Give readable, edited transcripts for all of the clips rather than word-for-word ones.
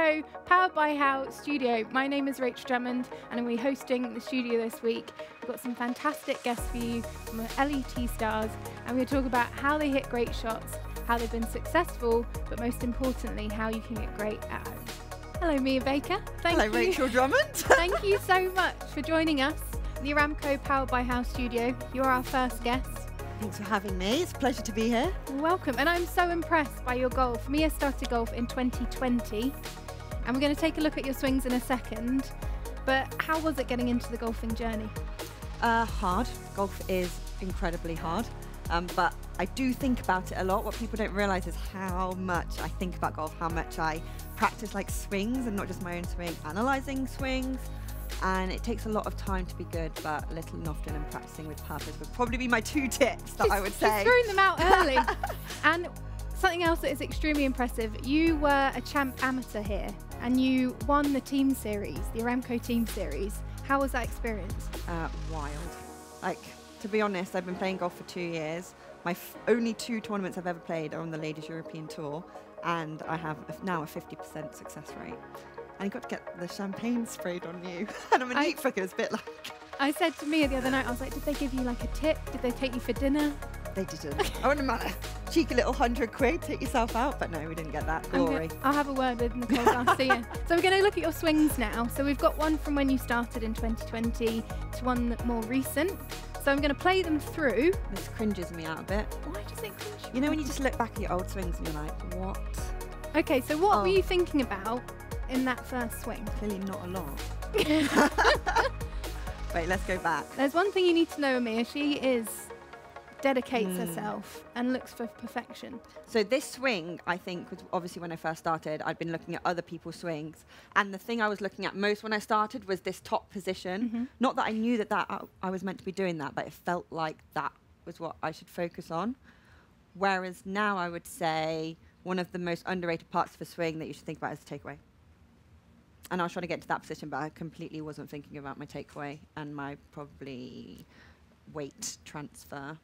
Aramco Powered by How studio. My name is Rachel Drummond and I'm hosting the studio this week. We've got some fantastic guests for you from the LET stars, and we're going to talk about how they hit great shots, how they've been successful, but most importantly, how you can get great at home. Hello, Mia Baker. Hello, Rachel Drummond. Thank you so much for joining us in the Aramco Powered by How studio. You're our first guest. Thanks for having me. It's a pleasure to be here. Welcome. And I'm so impressed by your golf. Mia started golf in 2020, and we're going to take a look at your swings in a second. But how was it getting into the golfing journey? Hard. Golf is incredibly hard. But I do think about it a lot. What people don't realise is how much I think about golf, how much I practice like swings and not just my own swing, analysing swings. And it takes a lot of time to be good, but little and often and practicing with purpose would probably be my 2 tips that I would say. She's throwing them out early. And something else that is extremely impressive, you were a champ amateur here and you won the team series, the Aramco Team Series. How was that experience? Wild. Like, to be honest, I've been playing golf for 2 years. My only 2 tournaments I've ever played are on the Ladies European Tour, and I have now a 50% success rate. And you got to get the champagne sprayed on you. And I'm a neat fucker, it's a bit like... I said to Mia the other night, I was like, did they give you like a tip? Did they take you for dinner? They didn't. I wouldn't matter. Cheeky little 100 quid, take yourself out. But no, we didn't get that. Glory. I'll have a word with Nicole Garcia. So we're going to look at your swings now. So we've got one from when you started in 2020 to one more recent. So I'm going to play them through. This cringes me out a bit. Why does it cringe? You know when you just look back at your old swings and you're like, what? Okay, so what were you thinking about in that first swing? Clearly not a lot. Wait, let's go back. There's one thing you need to know, Mia. She dedicates herself and looks for perfection. So this swing, I think, was obviously when I first started, I'd been looking at other people's swings. And the thing I was looking at most when I started was this top position. Not that I knew that I was meant to be doing that, but it felt like that was what I should focus on. Whereas now I would say one of the most underrated parts of a swing that you should think about is the takeaway. And I was trying to get to that position, but I completely wasn't thinking about my takeaway and my probably weight transfer.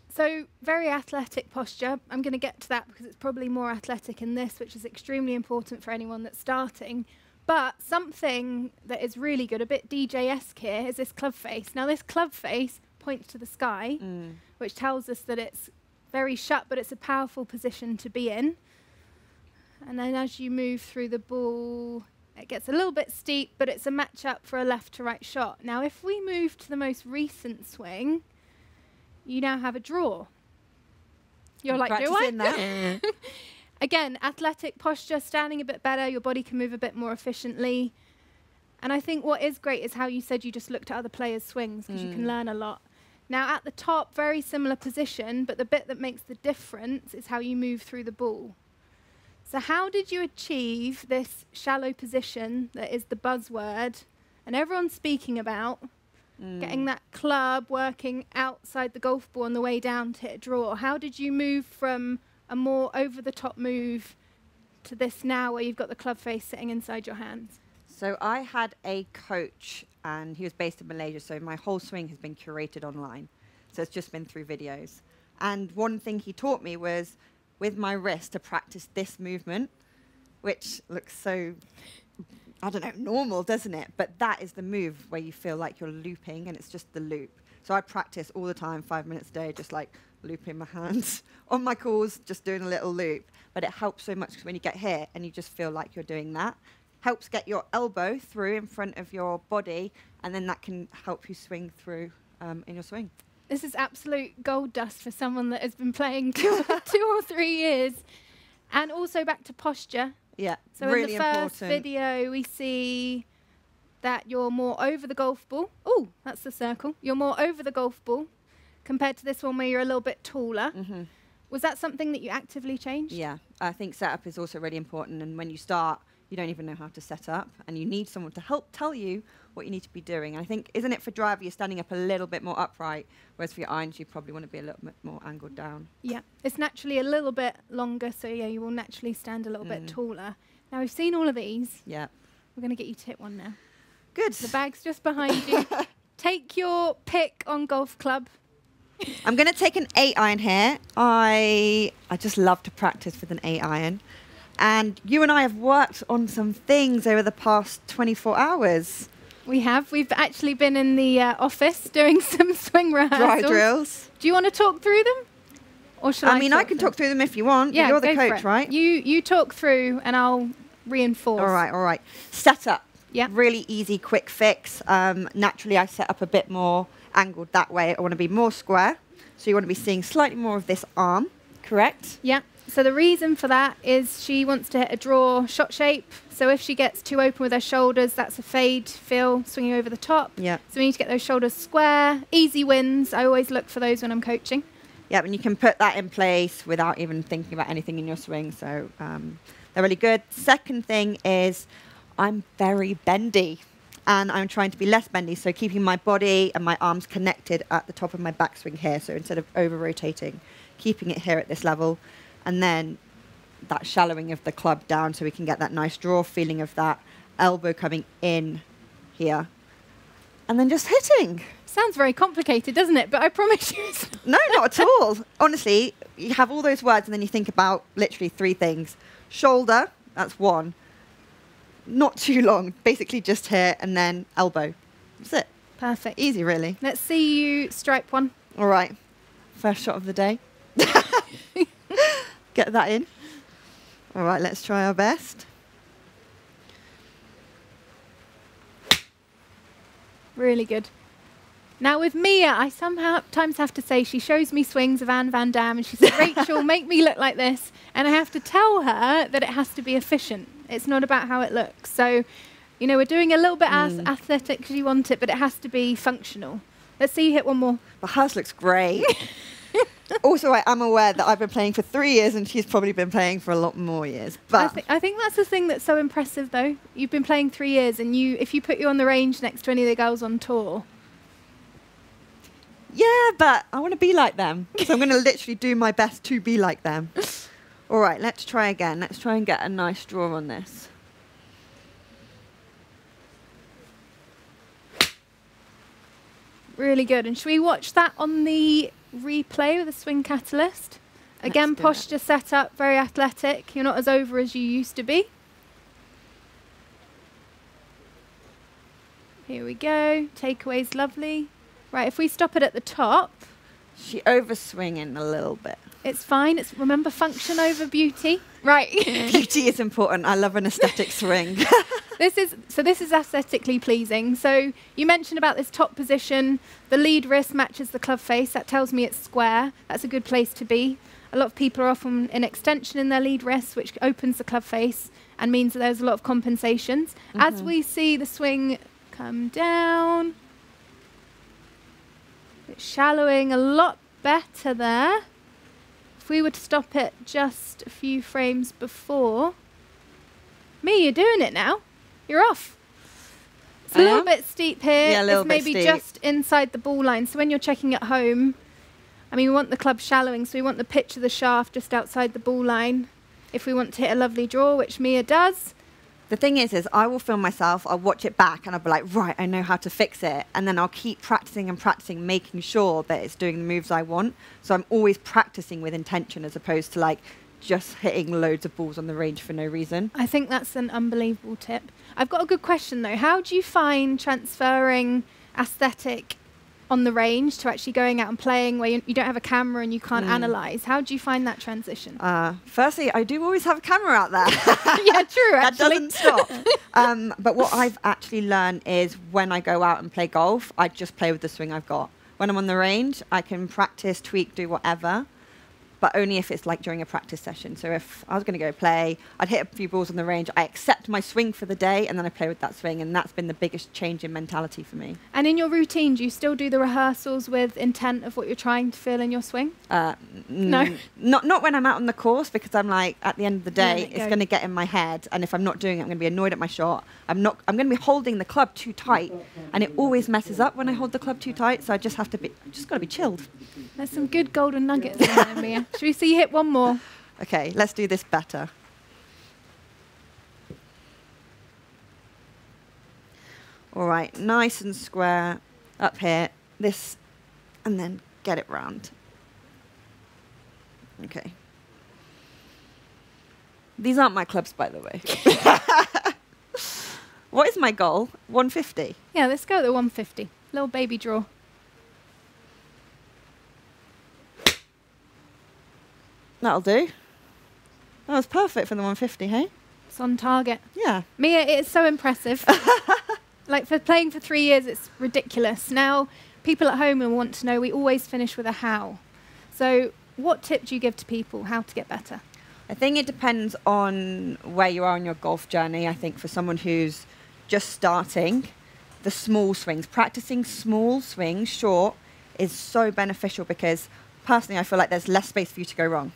So very athletic posture. I'm going to get to that because it's probably more athletic in this, which is extremely important for anyone that's starting. But something that is really good, a bit DJ-esque here, is this club face. Now this club face points to the sky, which tells us that it's very shut, but it's a powerful position to be in. And then as you move through the ball, it gets a little bit steep, but it's a match-up for a left to right shot. Now, if we move to the most recent swing, you now have a draw. You're like, do I? Again, athletic posture, standing a bit better, your body can move a bit more efficiently. And I think what is great is how you said you just looked at other players' swings, because you can learn a lot. Now, at the top, very similar position, but the bit that makes the difference is how you move through the ball. So how did you achieve this shallow position that is the buzzword and everyone's speaking about, getting that club working outside the golf ball on the way down to hit a draw? How did you move from a more over-the-top move to this now where you've got the club face sitting inside your hands? So I had a coach, and he was based in Malaysia, so my whole swing has been curated online. So it's just been through videos. And one thing he taught me was with my wrist to practice this movement, which looks so, I don't know, normal, doesn't it? But that is the move where you feel like you're looping, and it's just the loop. So I practice all the time, 5 minutes a day, just like looping my hands on my calls, just doing a little loop. But it helps so much when you get hit and you just feel like you're doing that. Helps get your elbow through in front of your body, and then that can help you swing through in your swing. This is absolute gold dust for someone that has been playing 2 or 3 years. And also back to posture. Yeah, so really in the first video, we see that you're more over the golf ball. Oh, that's the circle. You're more over the golf ball compared to this one where you're a little bit taller. Was that something that you actively changed? Yeah, I think setup is also really important. And when you start, you don't even know how to set up, and you need someone to help tell you what you need to be doing. And I think, isn't it for driver, you're standing up a little bit more upright, whereas for your irons, you probably want to be a little bit more angled down. Yeah, it's naturally a little bit longer, so yeah, you will naturally stand a little bit taller. Now, we've seen all of these. Yeah. We're going to get you to hit one now. Good. The bag's just behind you. Take your pick on golf club. I'm going to take an 8-iron here. I just love to practice with an 8-iron. And you and I have worked on some things over the past 24 hours. We have. We've actually been in the office doing some swing rehearsals. Dry drills. Do you want to talk through them? Or shall I mean, I can talk through them if you want. Yeah, you're the go for coach, it. right? You talk through and I'll reinforce. All right. Setup. Yeah. Really easy, quick fix. Naturally, I set up a bit more angled that way. I want to be more square. So you want to be seeing slightly more of this arm, correct? Yeah. So the reason for that is she wants to hit a draw shot shape. So if she gets too open with her shoulders, that's a fade feel swinging over the top. Yeah. So we need to get those shoulders square. Easy wins. I always look for those when I'm coaching. Yeah, and you can put that in place without even thinking about anything in your swing. So they're really good. Second thing is I'm very bendy. And I'm trying to be less bendy, so keeping my body and my arms connected at the top of my backswing here. So instead of over-rotating, keeping it here at this level. And then that shallowing of the club down so we can get that nice draw feeling of that elbow coming in here. And then just hitting. Sounds very complicated, doesn't it? But I promise you it's not. No, not at all. Honestly, you have all those words and then you think about literally 3 things. Shoulder, that's 1. Not too long, basically just here, and then elbow. That's it. Perfect. Easy, really. Let's see you stripe one. All right. First shot of the day. Get that in. All right, let's try our best. Really good. Now with Mia, I sometimes have to say she shows me swings of Anne Van Dam and she says, Rachel, make me look like this. And I have to tell her that it has to be efficient. It's not about how it looks. So, you know, we're doing a little bit as athletic as you want it, but it has to be functional. Let's see you hit one more. But hers looks great. Also, I am aware that I've been playing for 3 years and she's probably been playing for a lot more years. But I think that's the thing that's so impressive, though. You've been playing 3 years, and if you put you on the range next to any of the girls on tour. Yeah, but I want to be like them. So I'm going to literally do my best to be like them. All right, let's try again. Let's try and get a nice draw on this. Really good. And should we watch that on the replay with the swing catalyst? Again, posture set up, very athletic. You're not as over as you used to be. Here we go. Takeaway's lovely. Right, if we stop it at the top. She overswinging a little bit. It's fine. It's remember function over beauty. Right. Beauty is important. I love an aesthetic swing. This is aesthetically pleasing. So you mentioned about this top position. The lead wrist matches the club face. That tells me it's square. That's a good place to be. A lot of people are often in extension in their lead wrist, which opens the club face and means that there's a lot of compensations. As we see the swing come down, it's shallowing a lot better there. If we were to stop it just a few frames before. Me, you're doing it now. You're off. It's a little bit steep here. Yeah, a little it's bit maybe steep. just inside the ball line. So when you're checking at home, I mean, we want the club shallowing, so we want the pitch of the shaft just outside the ball line. If we want to hit a lovely draw, which Mia does. The thing is I will film myself, I'll watch it back, and I'll be like, right, I know how to fix it. And then I'll keep practicing and practicing, making sure that it's doing the moves I want. So I'm always practicing with intention as opposed to like just hitting loads of balls on the range for no reason. I think that's an unbelievable tip. I've got a good question, though. How do you find transferring aesthetic on the range to actually going out and playing where you don't have a camera and you can't analyse? How do you find that transition? Firstly, I do always have a camera out there. Yeah, true, That actually. doesn't stop. But what I've actually learned is when I go out and play golf, I just play with the swing I've got. When I'm on the range, I can practice, tweak, do whatever, but only if it's like during a practice session. So if I was going to go play, I'd hit a few balls on the range, I accept my swing for the day, and then I play with that swing, and that's been the biggest change in mentality for me. And in your routine, do you still do the rehearsals with intent of what you're trying to feel in your swing? No. Not when I'm out on the course, because I'm like, at the end of the day, Let it it's go. going to get in my head, and if I'm not doing it, I'm going to be annoyed at my shot. I'm going to be holding the club too tight, and it always messes up when I hold the club too tight, so I just got to be chilled. There's some good golden nuggets in there, Mia. Should we see you hit one more? Okay, let's do this better. All right, nice and square up here, this, and then get it round. Okay. These aren't my clubs, by the way. What is my goal? 150. Yeah, let's go at the 150. Little baby draw. That'll do. That was perfect for the 150, hey? It's on target. Yeah. Mia, it's so impressive. Like, for playing for 3 years, it's ridiculous. Now, people at home will want to know, we always finish with a how. So what tip do you give to people how to get better? I think it depends on where you are on your golf journey. I think for someone who's just starting, the small swings, practicing small swings, short, is so beneficial because personally I feel like there's less space for you to go wrong.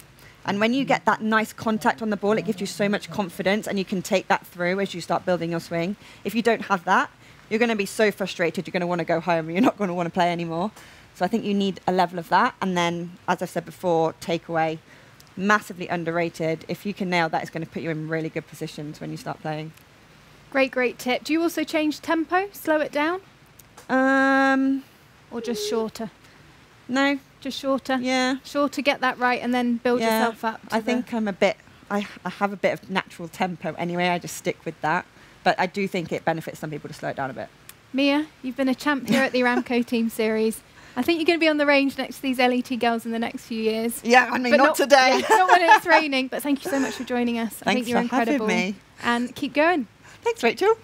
And when you get that nice contact on the ball, it gives you so much confidence and you can take that through as you start building your swing. If you don't have that, you're going to be so frustrated, you're going to want to go home and you're not going to want to play anymore. So I think you need a level of that. And then, as I've said before, takeaway, massively underrated. If you can nail that, it's going to put you in really good positions when you start playing. Great, great tip. Do you also change tempo, slow it down? Or just shorter? No. Just shorter? Yeah. Shorter, get that right, and then build yourself up. I think I'm a bit, I have a bit of natural tempo anyway. I just stick with that. But I do think it benefits some people to slow it down a bit. Mia, you've been a champ here at the Aramco Team Series. I think you're going to be on the range next to these LET girls in the next few years. Yeah, I mean, not today. Yeah, not when it's raining, but thank you so much for joining us. I think Thanks you're for incredible. having me. And keep going. Thanks, Rachel.